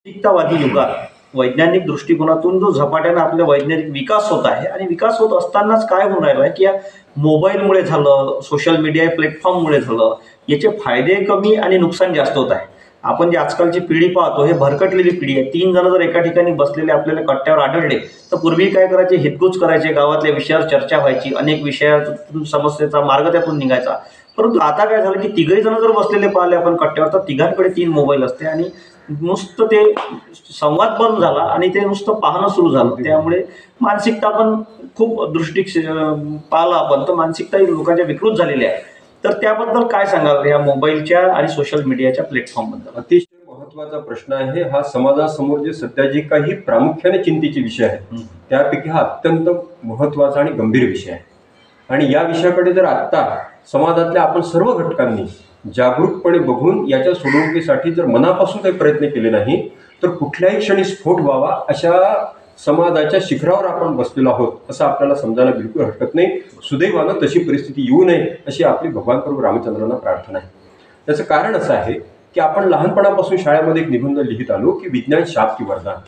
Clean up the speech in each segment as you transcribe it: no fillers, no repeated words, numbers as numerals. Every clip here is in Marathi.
आधुनिकतावादी युगात वैज्ञानिक दृष्टिकोनातून जो झपाट्याने आपला वैज्ञानिक विकास होत आहे आणि विकास होत असतानाच काय होऊन राहिलं आहे की या मोबाईलमुळे झालं, सोशल मीडिया प्लॅटफॉर्ममुळे झालं, याचे फायदे कमी आणि नुकसान जास्त होत आहे. आपण जी आजकालची पिढी पाहतो हे भरकटलेली पिढी आहे. 3 जण जर एका ठिकाणी बसलेले आपल्याला कट्ट्यावर आढळले तर पूर्वी काय करायचे, हितगुज करायचे, गावातल्या विषयावर चर्चा व्हायची, अनेक विषयातून समस्येचा मार्ग त्यातून निघायचा. परंतु आता काय झालं की तिघही जण जर बसलेले पाहिले आपण कट्ट्यावर तर तिघांकडे 3 मोबाईल असते आणि नुसतं ते संवाद बंद झाला आणि ते नुसतं पाहणं सुरू झालं. त्यामुळे मानसिकता पण खूप पाहिला आपण तर मानसिकता लोकांच्या विकृत झालेल्या आहे. तर त्याबद्दल काय सांगाल या मोबाईलच्या आणि सोशल मीडियाच्या प्लॅटफॉर्मबद्दल? अतिशय महत्वाचा प्रश्न आहे हा. समाजासमोर जे सध्या जे काही प्रामुख्याने चिंतेचे विषय आहेत त्यापैकी हा अत्यंत महत्वाचा आणि गंभीर विषय आहे. आणि या विषयाकडे जर आता समाजातल्या आपण सर्व घटकांनी जागरूकपणे बघून याच्या सोडवणुकीसाठी जर मनापासून काही प्रयत्न केले नाही तर कुठल्याही क्षणी स्फोट व्हावा अशा समाजाच्या शिखरावर आपण बसलेलो आहोत असं आपल्याला समजायला बिलकुल हरकत नाही. सुदैवानं तशी परिस्थिती येऊ नये अशी आपली भगवान प्रभू रामचंद्रांना प्रार्थना आहे. त्याचं कारण असं आहे की आपण लहानपणापासून शाळेमध्ये एक निबंध लिहित आलो की विज्ञान शाप की वरदान.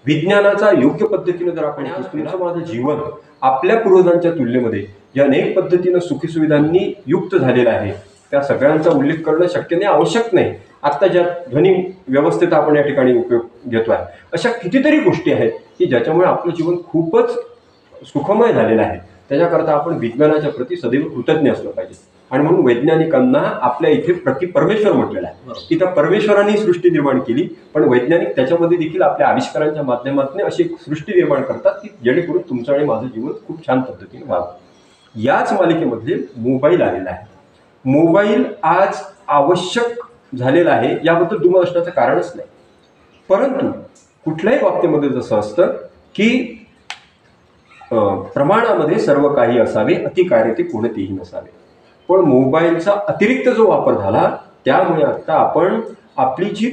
विज्ञानाचा योग्य पद्धतीने जर आपण तुमचं माझं जीवन आपल्या पूर्वजांच्या तुलनेमध्ये जे अनेक पद्धतीनं सुखीसुविधांनी युक्त झालेलं आहे त्या सगळ्यांचा उल्लेख करणं शक्य नाही, आवश्यक नाही. आत्ता ज्या ध्वनी व्यवस्थेत आपण या ठिकाणी उपयोग घेतोय अशा कितीतरी गोष्टी आहेत की ज्याच्यामुळे आपलं जीवन खूपच सुखमय झालेलं आहे. त्याच्याकरता आपण विज्ञानाच्या प्रती सदैव कृतज्ञ असलं पाहिजे. आणि म्हणून वैज्ञानिकांना आपल्या इथे प्रति परमेश्वर म्हटलेला आहे की त्या परमेश्वरांनी सृष्टी निर्माण केली, पण वैज्ञानिक त्याच्यामध्ये देखील आपल्या आविष्कारांच्या माध्यमातून अशी एक सृष्टी निर्माण करतात की जेणेकरून तुमचं आणि माझं जीवन खूप छान पद्धतीने व्हावं. याच मालिकेमध्ये मोबाईल आलेला आहे. मोबाईल आज आवश्यक झालेला आहे याबद्दल दुमत असण्याचं कारणच नाही. परंतु कुठल्याही बाबतीमध्ये जसं असतं की प्रमाणामध्ये सर्व काही असावे, अतिकार्य ते कोणतेही नसावे. पण मोबाईलचा अतिरिक्त जो वापर झाला त्यामुळे आता आपण आपली जी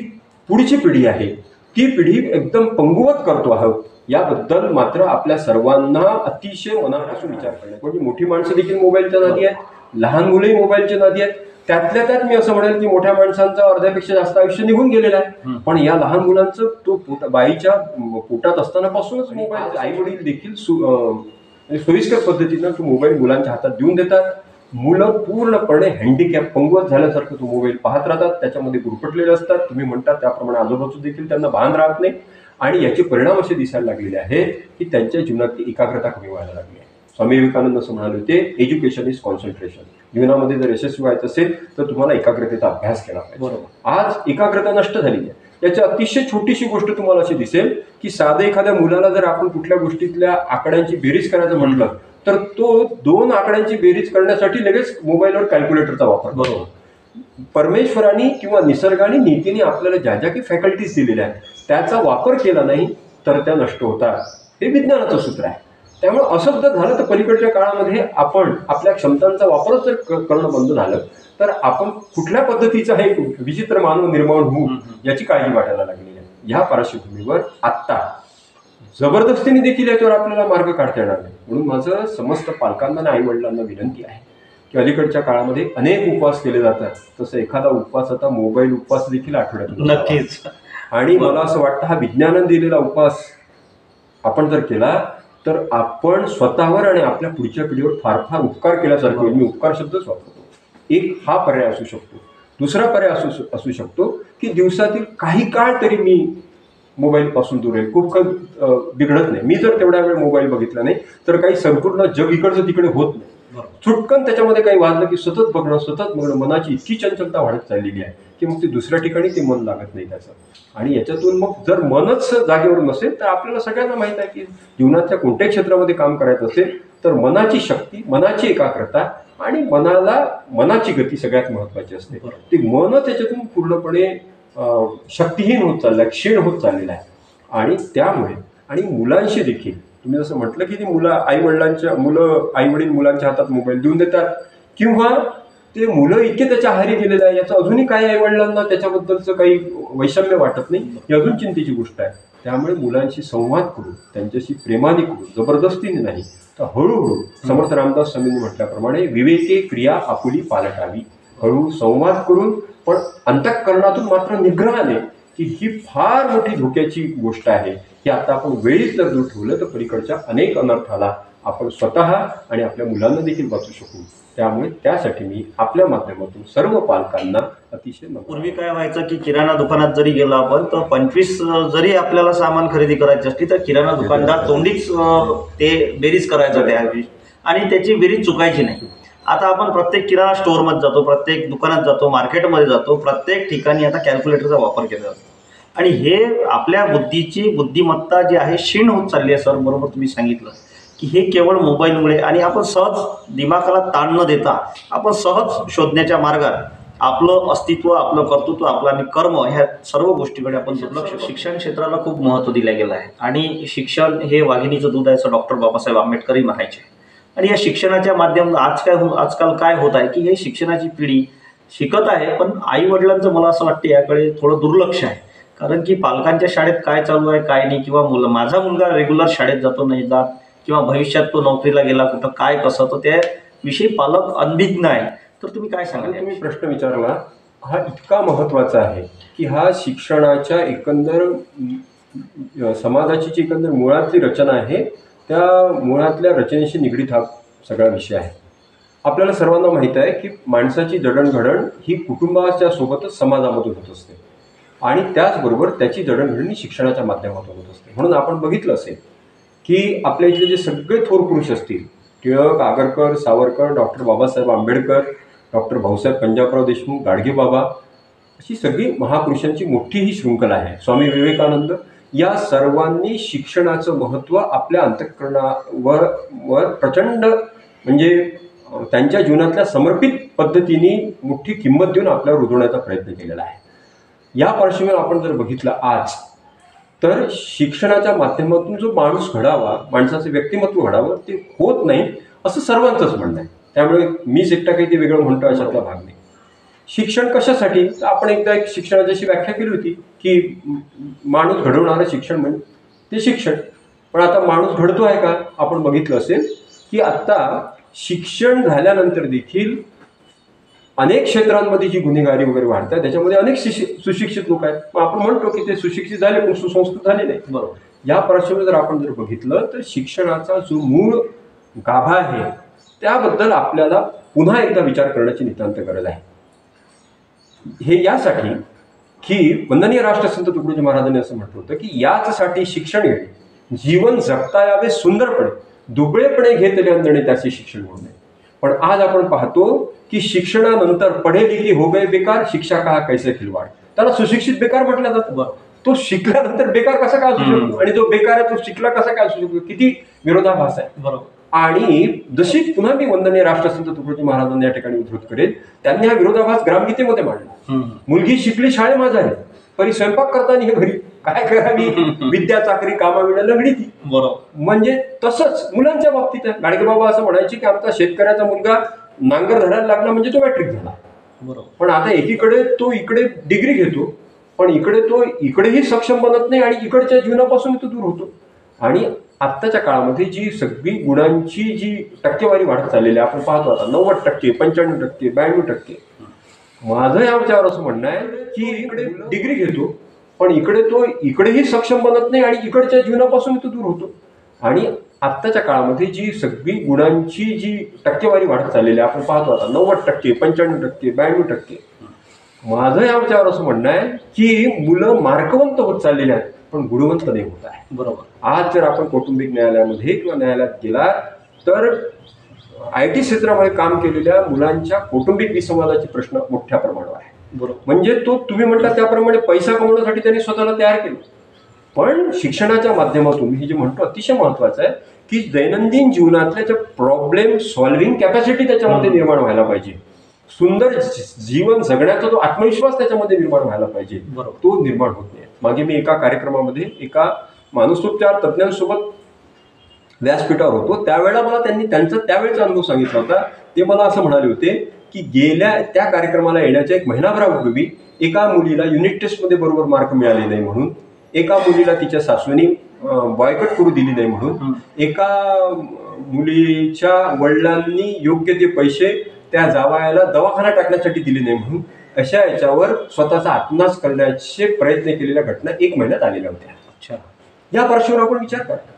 पुढची पिढी आहे ती पिढी एकदम पंगुवत करतो आहोत. याबद्दल मात्र आपल्या सर्वांना अतिशय मनापासून विचार करणे. म्हणजे मोठी माणसं देखील मोबाईलच्या नादी आहेत, लहान मुलंही मोबाईलच्या नादी आहेत. त्यातल्या त्यात मी असं म्हणेल की मोठ्या माणसांचं अर्ध्यापेक्षा जास्त आयुष्य निघून गेलेलं आहे, पण या लहान मुलांचं तो बाईच्या पोटात असतानापासूनच मोबाईल आई वडील देखील सोयीस्कर पद्धतीनं तो मोबाईल मुलांच्या हातात देऊन देतात. मुलं पूर्णपणे हँडिकॅप पंगवत झाल्यासारखं तो मोबाईल पाहत राहतात, त्याच्यामध्ये गुरफटलेले असतात. तुम्ही म्हणतात त्याप्रमाणे आजूबाजू देखील त्यांना भान राहत नाही आणि याचे परिणाम असे दिसायला लागलेले आहेत की त्यांच्या जीवनातली एकाग्रता कमी व्हायला लागली आहे. स्वामी विवेकानंद असं म्हणाले होते, एज्युकेशन इज कॉन्सन्ट्रेशन. जीवनामध्ये जर यशस्वी व्हायचं असेल तर तुम्हाला एकाग्रतेचा अभ्यास केला पाहिजे. बरोबर. आज एकाग्रता नष्ट झालेली आहे. याची अतिशय छोटीशी गोष्ट तुम्हाला अशी दिसेल की साधं एखाद्या मुलाला जर आपण कुठल्या गोष्टीतल्या आकड्यांची बेरीज करायचं म्हटलं तर तो 2 आकड्यांची बेरीज करण्यासाठी लगेच मोबाईलवर कॅल्क्युलेटरचा वापर. बरोबर. परमेश्वराने किंवा निसर्गाने नीतीने आपल्याला ज्या ज्या काही फॅकल्टीज दिलेल्या आहेत त्याचा वापर केला नाही तर त्या नष्ट होतात. हे विज्ञानाचं सूत्र आहे. त्यामुळे असं जर झालं तर पलीकडच्या काळामध्ये आपण आपल्या क्षमतांचा वापरच जर करणं बंद झालं तर आपण कुठल्या पद्धतीचा हे विचित्र मानव निर्माण होऊ याची काळजी वाटायला लागलेली आहे. ह्या पार्श्वभूमीवर आत्ता जबरदस्तीने देखील याच्यावर आपल्याला मार्ग काढता येणार नाही. म्हणून माझं समस्त पालकांना आणि आई वडिलांना विनंती आहे की अलीकडच्या काळामध्ये अनेक उपवास केले जातात, तसं एखादा उपवास आता मोबाईल उपवास देखील आठवड्यातून नक्कीच. आणि मला असं वाटतं हा विज्ञानाने दिलेला उपवास आपण जर केला तर आपण स्वतःवर आणि आपल्या पुढच्या पिढीवर फार फार उपकार केल्यासारखं होईल. मी उपकार शब्दच वापरतो. एक हा पर्याय असू शकतो. दुसरा पर्याय असू शकतो की दिवसातील काही काळ तरी मी मोबाईल पासून दूर आहे. खूप काही बिघडत नाही. मी जर तेवढ्या वेळ मोबाईल बघितला नाही तर काही संपूर्ण जग इकडचं तिकडे होत नाही. चुटकन त्याच्यामध्ये काही वाजलं की सतत बघणं मनाची इतकी चंचलता वाढत चाललेली आहे की मग ते दुसऱ्या ठिकाणी ते मन लागत नाही त्याचं. आणि याच्यातून मग जर मनच जागेवर नसेल तर आपल्याला सगळ्यांना माहित आहे की जीवनातल्या कोणत्याही क्षेत्रामध्ये काम करायचं असेल तर मनाची शक्ती, मनाची एकाग्रता आणि मनाची गती सगळ्यात महत्वाची असते. ते मनच याच्यातून पूर्णपणे शक्तिहीन होत चाललं, क्षीण होत चाललेलं आहे. आणि त्यामुळे आणि मुलांशी देखील तुम्ही जसं म्हटलं की ती मुलं आई वडील मुलांच्या हातात मोबाईल देऊन देतात किंवा ते मुलं इतके त्याच्या आहारी गेलेलं आहे याचं अजूनही काही आई वडिलांना त्याच्याबद्दलचं काही वैषम्य वाटत नाही. ही अजून चिंतेची गोष्ट आहे. त्यामुळे मुलांशी संवाद करून त्यांच्याशी प्रेमाने करून जबरदस्तीने नाही तर हळूहळू समर्थ रामदास स्वामींनी म्हटल्याप्रमाणे विवेके क्रिया आपुली पालटावी. हळू संवाद करून पण अंतःकरणातून मात्र निग्रहाने की ही फार मोठी धोक्याची गोष्ट आहे की आता आपण वेळीच जर दूर ठेवलं तर पलीकडच्या अनेक अनर्थाला आपण स्वतः आणि आपल्या मुलांना देखील वाचू शकू. त्यामुळे त्यासाठी मी आपल्या माध्यमातून सर्व पालकांना अतिशय पूर्वी काय व्हायचं की किराणा दुकानात जरी गेलो आपण तर 25 जरी आपल्याला सामान खरेदी करायची असली तर किराणा दुकानदार तोंडीच ते बेरीज करायचं त्यावेळी आणि त्याची बेरीज चुकायची नाही. आता आपण प्रत्येक किराणा स्टोअरमध्ये जातो, प्रत्येक दुकानात जातो, मार्केटमध्ये जातो, प्रत्येक ठिकाणी आता कॅल्क्युलेटरचा वापर केला जातो आणि हे आपल्या बुद्धीची बुद्धिमत्ता जी आहे क्षीण होत चालली आहे. सर बरोबर तुम्ही सांगितलं की हे केवळ मोबाईलमुळे आणि आपण सहज दिमागाला ताण न देता आपण सहज शोधण्याच्या मार्गात आपलं अस्तित्व, आपलं कर्तृत्व, आपलं आणि कर्म ह्या सर्व गोष्टीकडे आपण दुर्लक्ष. शिक्षण क्षेत्राला खूप महत्त्व दिलं गेलं आहे आणि शिक्षण हे वाघिणीचं दूध आहे असं डॉक्टर बाबासाहेब आंबेडकरही म्हणायचे. आणि या शिक्षणाच्या माध्यमातून आजकाल काय होत आहे की हे शिक्षणाची पिढी शिकत आहे पण आई वडिलांचं मला असं वाटतं याकडे थोडं दुर्लक्ष आहे. कारण की पालकांच्या शाळेत काय चालू आहे काय नाही किंवा माझा मुलगा रेग्युलर शाळेत जातो नाही जात किंवा भविष्यात तो नोकरीला गेला कुठं काय कसं तर त्याविषयी पालक अनभिज्ञ आहे. तर तुम्ही काय सांगाल? तुम्ही प्रश्न विचारला हा इतका महत्त्वाचा आहे की हा शिक्षणाच्या एकंदर समाजाची जी एकंदर मुळातली रचना आहे त्या मुळातल्या रचनेशी निगडीत हा सगळा विषय आहे. आपल्याला सर्वांना माहीत आहे की माणसाची जडणघडण ही कुटुंबाच्या सोबतच समाजामधून होत असते आणि त्याचबरोबर त्याची जडणघडण ही शिक्षणाच्या माध्यमातून होत असते. म्हणून आपण बघितलं असेल की आपल्या इथले जे सगळे थोर पुरुष असतील टिळक, आगरकर, सावरकर, डॉक्टर बाबासाहेब आंबेडकर, डॉक्टर भाऊसाहेब पंजाबराव देशमुख, गाडगेबाबा अशी सगळी महापुरुषांची मोठी ही शृंखला आहे. स्वामी विवेकानंद या सर्वांनी शिक्षणाचं महत्त्व आपल्या अंतःकरणावर प्रचंड म्हणजे त्यांच्या जीवनातल्या समर्पित पद्धतीने मोठी किंमत देऊन आपल्यावर रुजवण्याचा प्रयत्न केलेला आहे. या पार्श्वभूमीवर आपण जर बघितलं आज तर शिक्षणाच्या माध्यमातून जो माणूस घडावा, माणसाचं व्यक्तिमत्व घडावं ते होत नाही असं सर्वांचंच म्हणणं आहे. त्यामुळे मीच एकटा काही ते वेगळं म्हणतो अशातला भाग नाही. शिक्षण कशासाठी? आपण एकदा एक शिक्षणाची अशी व्याख्या केली होती की माणूस घडवणारं शिक्षण म्हणजे ते शिक्षण. पण आता माणूस घडतो आहे का? आपण बघितलं असेल की आत्ता शिक्षण झाल्यानंतर देखील अनेक क्षेत्रांमध्ये जी गुन्हेगारी वगैरे वाढतात त्याच्यामध्ये अनेक सुशिक्षित लोक आहेत. मग आपण म्हणतो की ते सुशिक्षित झाले पण सुसंस्कृत झाले नाही. बरोबर. या पार्श्वभूमीवर जर आपण बघितलं तर शिक्षणाचा जो मूळ गाभा आहे त्याबद्दल आपल्याला पुन्हा एकदा विचार करण्याची नितांत गरज आहे. हे यासाठी की वंदनीय राष्ट्रसंत तुकडोजी महाराजांनी असं म्हटलं होतं की याचसाठी शिक्षण घेणे, जीवन जगता यावे सुंदरपणे, दुबळेपणे घेतले अंधणे त्याचे शिक्षण होऊ नये. पण आज आपण पाहतो की शिक्षणानंतर पढे लिखी हो गए बेकार, शिक्षा का कैसे खिलवाड. त्याला सुशिक्षित बेकार म्हटलं जातं. तो शिकल्यानंतर बेकार कसा काय असू शकतो आणि जो बेकार आहे तो शिकला कसा काय असू शकतो? किती विरोधाभास आहे. बरोबर. आणि जशी पुन्हा मी वंदनीय राष्ट्रसंत तुकडोजी महाराजांना या ठिकाणी उद्धृत करेल, त्यांनी हा विरोधाभास ग्रामगीतेमध्ये मांडला. मुलगी शिकली शाळे माझारी, परी स्वयंपाक करताना हे घरी काय करावी, विद्या चाकरी कामाविना लंगडी ती. बरोबर. म्हणजे तसंच मुलांच्या बाबतीत आहे. गाडगेबाबा असं म्हणायचे की आमचा शेतकऱ्याचा मुलगा नांगर धरायला लागला म्हणजे तो मॅट्रिक झाला. बरोबर. पण आता एकीकडे तो इकडे डिग्री घेतो पण इकडेही सक्षम बनत नाही आणि इकडच्या जीवनापासून तो दूर होतो. आणि आत्ताच्या काळामध्ये जी सगळी गुणांची जी टक्केवारी वाढत चाललेली आहे आपण पाहतो आता 90%, 95%, 92%. माझं या विचारावर असं म्हणणं आहे की इकडे डिग्री घेतो पण इकडेही सक्षम बनत नाही आणि इकडच्या जीवनापासून तो दूर होतो. आणि आत्ताच्या काळामध्ये जी सगळी गुणांची जी टक्केवारी वाढत चाललेली आहे आपण पाहतो आता 90%, 95%, 92%. माझं या विचारावर असं म्हणणं आहे की मुलं मार्कवंत होत चाललेले आहेत पण गुणवंत नाही होत आहे. बरोबर. आज जर आपण कौटुंबिक न्यायालयामध्ये किंवा न्यायालयात गेला तर IT क्षेत्रामध्ये काम केलेल्या मुलांच्या कौटुंबिक विसंवादाचे प्रश्न मोठ्या प्रमाणावर आहे. बरोबर. म्हणजे तुम्ही म्हटला त्याप्रमाणे पैसा कमवण्यासाठी त्यांनी स्वतःला तयार केलं. पण शिक्षणाच्या माध्यमातून मी जे म्हणतो अतिशय महत्वाचं आहे की दैनंदिन जीवनातल्या ज्या प्रॉब्लेम सॉल्व्हिंग कॅपॅसिटी त्याच्यामध्ये निर्माण व्हायला पाहिजे. सुंदर जीवन जगण्याचा जो आत्मविश्वास त्याच्यामध्ये निर्माण व्हायला पाहिजे तो निर्माण होत नाही. मागे मी एका कार्यक्रमामध्ये एका मानसोपचार तज्ज्ञांसोबत व्यासपीठावर होतो. त्यावेळेला मला त्यांनी त्यांचा त्यावेळेचा अनुभव सांगितला होता. ते मला असं म्हणाले होते की गेल्या त्या कार्यक्रमाला येण्याच्या 1 महिनाभरापूर्वी एका मुलीला युनिट टेस्टमध्ये बरोबर मार्क मिळाले नाही म्हणून, एका मुलीला तिच्या सासूने बॉयकट करू दिली नाही म्हणून, एका मुलीच्या वडिलांनी योग्य ते पैसे त्या जावयाला दवाखाना टाकण्यासाठी दिले नाही म्हणून, अशा याच्यावर स्वतःचा आत्मनाश करण्याचे प्रयत्न केलेल्या घटना 1 महिन्यात आलेल्या होत्या. अच्छा. या पार्श्वभूमीवर आपण विचार करा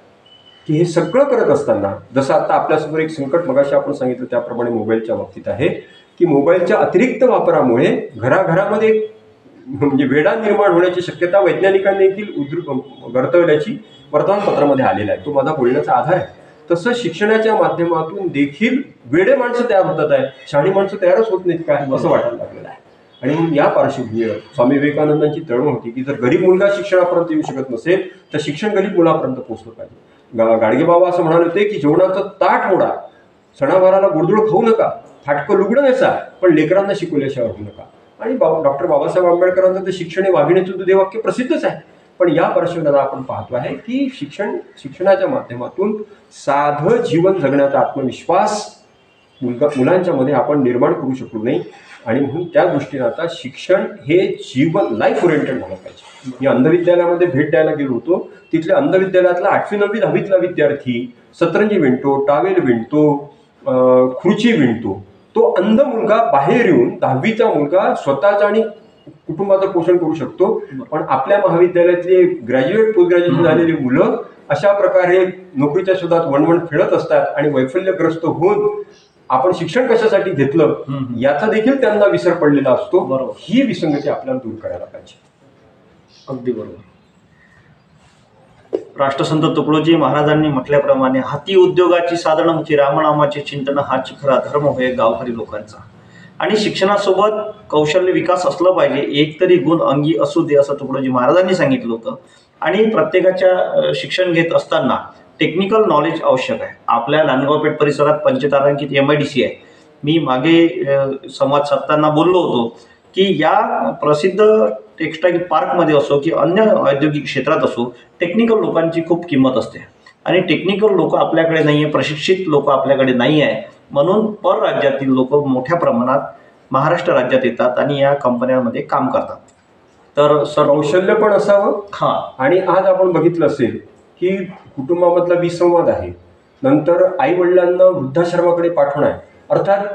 की हे सगळं करत असताना जसं आता आपल्यासमोर एक संकट मगाशी आपण सांगितलं त्याप्रमाणे मोबाईलच्या बाबतीत आहे की मोबाईलच्या अतिरिक्त वापरामुळे घराघरामध्ये म्हणजे वेढा निर्माण होण्याची शक्यता वैज्ञानिकांनी देखील वर्तवल्याची वर्तमानपत्रामध्ये आलेला आहे. तो माझा बोलण्याचा आधार आहे. तसं शिक्षणाच्या माध्यमातून देखील वेडे माणसं तयार होतात आहे, शहाणी माणसं तयारच होत नाहीत काय असं वाटायला लागलेलं आहे. आणि म्हणून या पार्श्वभूमीवर स्वामी विवेकानंदांची तळमळ होती की जर गरीब मुलगा शिक्षणापर्यंत येऊ शकत नसेल तर शिक्षण गरीब मुलापर्यंत पोहोचलं पाहिजे. गाडगेबाबा असं म्हणाले होते की जेवणाचं ताट मोडा, सणावाराला गोडधोड खाऊ नका, फाटकं लुगडं नेसा, पण लेकरांना शिकवल्याशिवाय होऊ नका. आणि डॉक्टर बाबासाहेब आंबेडकरांचं तर शिक्षण हे वाघिणीचं दूध हे वाक्य प्रसिद्धच आहे. पण या पार्श्वभूमीवर आपण पाहतो आहे की शिक्षणाच्या माध्यमातून साधं जीवन जगण्याचा आत्मविश्वास मुलांच्या मध्ये आपण निर्माण करू शकलो नाही. आणि म्हणून त्या दृष्टीने आता शिक्षण हे जीवन लाईफ ओरिएंटेड झालं पाहिजे. मी अंधविद्यालयामध्ये भेट द्यायला गेलो होतो. तिथल्या अंधविद्यालयातला 8वी 9वी 10वीतला विद्यार्थी सतरंजी विणतो, टावेल विणतो, खुर्ची विणतो. तो अंध मुलगा बाहेर येऊन 10वीचा मुलगा स्वतःचा आणि कुटुंबाचं पोषण करू शकतो. पण आपल्या महाविद्यालयातले ग्रॅज्युएट पोस्ट ग्रॅज्युएशन झालेली मुलं अशा प्रकारे नोकरीच्या शोधात वणवण फिरत असतात आणि वैफल्यग्रस्त होऊन आपण शिक्षण कशासाठी घेतलं याचा देखील त्यांना विसर पडलेला असतो. बरोबर. ही विसंगती आपल्याला दूर करायला पाहिजे. अगदी बरोबर. राष्ट्रसंत तुकडोजी महाराजांनी म्हटल्याप्रमाणे हाती उद्योगाची साधनं रामनामाचे चिंतन हाच खरा धर्म होय गावकरी लोकांचा. आणि शिक्षणासोबत कौशल्य विकास असलं पाहिजे, एक तरी गुण अंगी असू दे असं तुकडोजी महाराजांनी सांगितलं होतं. आणि प्रत्येकाच्या शिक्षण घेत असताना टेक्निकल नॉलेज आवश्यक आहे. आपल्या नांदगावपेठ परिसरात पंचतारांकित MIDC आहे. मी मागे संवाद साधताना बोललो होतो की या प्रसिद्ध टेक्स्टाईल पार्कमध्ये असो की अन्य औद्योगिक क्षेत्रात असो टेक्निकल लोकांची खूप किंमत असते. आणि टेक्निकल लोक आपल्याकडे नाही आहे, प्रशिक्षित लोक आपल्याकडे नाही आहे. म्हणून परराज्यातील लोक मोठ्या प्रमाणात महाराष्ट्र राज्यात येतात आणि या कंपन्यांमध्ये काम करतात. तर कौशल्य पण असावं. हां. आणि आज आपण बघितलं असेल की कुटुंबामधला विसंवाद आहे, नंतर आई वडिलांना वृद्धाश्रमाकडे पाठवणं आहे. अर्थात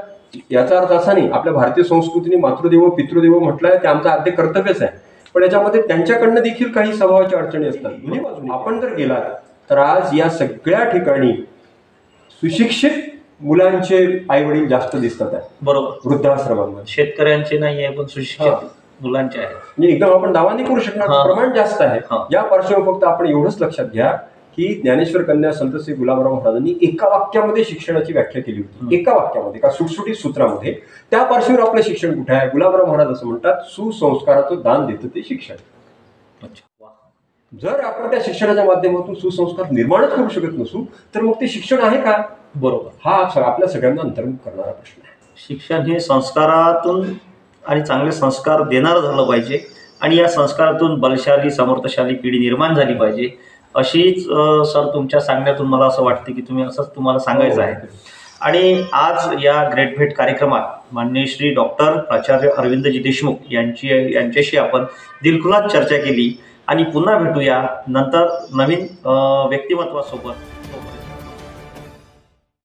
याचा अर्थ असा नाही, आपल्या भारतीय संस्कृतीने मातृदेव पितृदेव म्हटलं आहे, ते आमचं आद्य कर्तव्यच आहे. पण याच्यामध्ये त्यांच्याकडनं देखील काही स्वभावाच्या अडचणी असतात. दोन्ही बाजूने आपण जर गेलात तर आज या सगळ्या ठिकाणी सुशिक्षित मुलांचे आई वडील जास्त दिसतात आहे. बरोबर. वृद्धाश्रमांमध्ये शेतकऱ्यांचे नाही आहे पण सुशिक्षित मुलांचे आहे. म्हणजे एकदम आपण दावा नाही करू शकणार, प्रमाण जास्त आहे. या पार्श्वभूमीवर फक्त आपण एवढंच लक्षात घ्या की ज्ञानेश्वर कन्या संत श्री गुलाबराव महाराजांनी एका वाक्यामध्ये शिक्षणाची व्याख्या केली होती. एका वाक्यामध्ये, का सुटसुटीत सूत्रामध्ये. त्या पार्श्वभूमीवर आपलं शिक्षण कुठे आहे? गुलाबराव महाराज असं म्हणतात, सुसंस्काराचं दान देतं ते शिक्षण. जर आपण त्या शिक्षणाच्या माध्यमातून सुसंस्कार निर्माणच करू शकत नसू तर मग ते शिक्षण आहे का? बरोबर. हा आपल्या सगळ्यांना अंतर्मुख करणारा प्रश्न आहे. शिक्षण हे संस्कारातून आणि चांगले संस्कार देणारं झालं पाहिजे आणि या संस्कारातून बलशाली समर्थशाली पिढी निर्माण झाली पाहिजे. अशीच सर तुमच्या सांगण्यातून मला असं वाटतं की असंच तुम्हाला सांगायचं आहे. आणि आज या ग्रेट भेट कार्यक्रमात माननीय श्री डॉक्टर प्राचार्य अरविंदजी देशमुख यांच्याशी आपण दिलखुलास चर्चा केली. आणि पुन्हा भेटूया नंतर नवीन व्यक्तिमत्वासोबत.